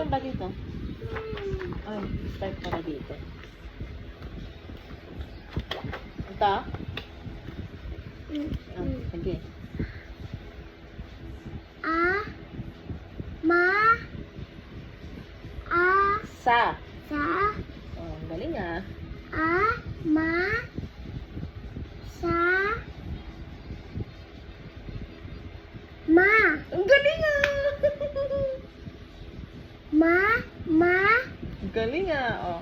Saan ba dito? Ay, start para dito. Ito? Sige. Sa. Oh, ang galing ah. Ang galing ah. Ang galing ah. Oh.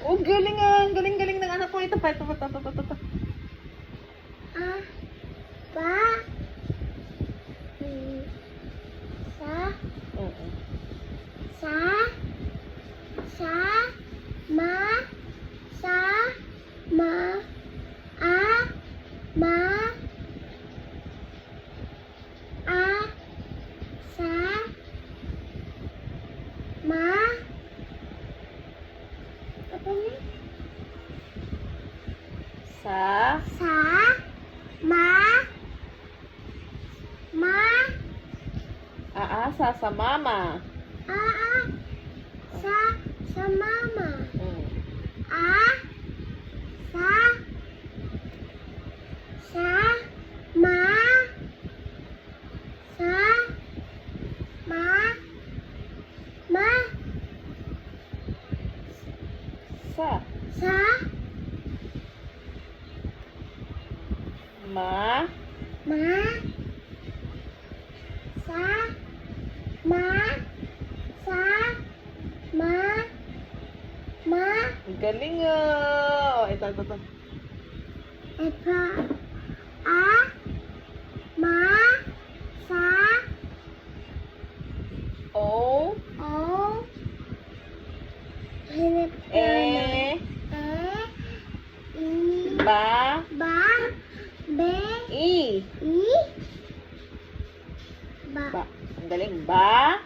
Oh, galing ah. Ang galing-galing ng anak ko. Ito pa. Oo. Sa. Aasa sa mama. Mama. Mm. Sa. Ma. Ang galing ah. Oh, ito. O. E. Ba. I. Ba. Ang galing. Ba.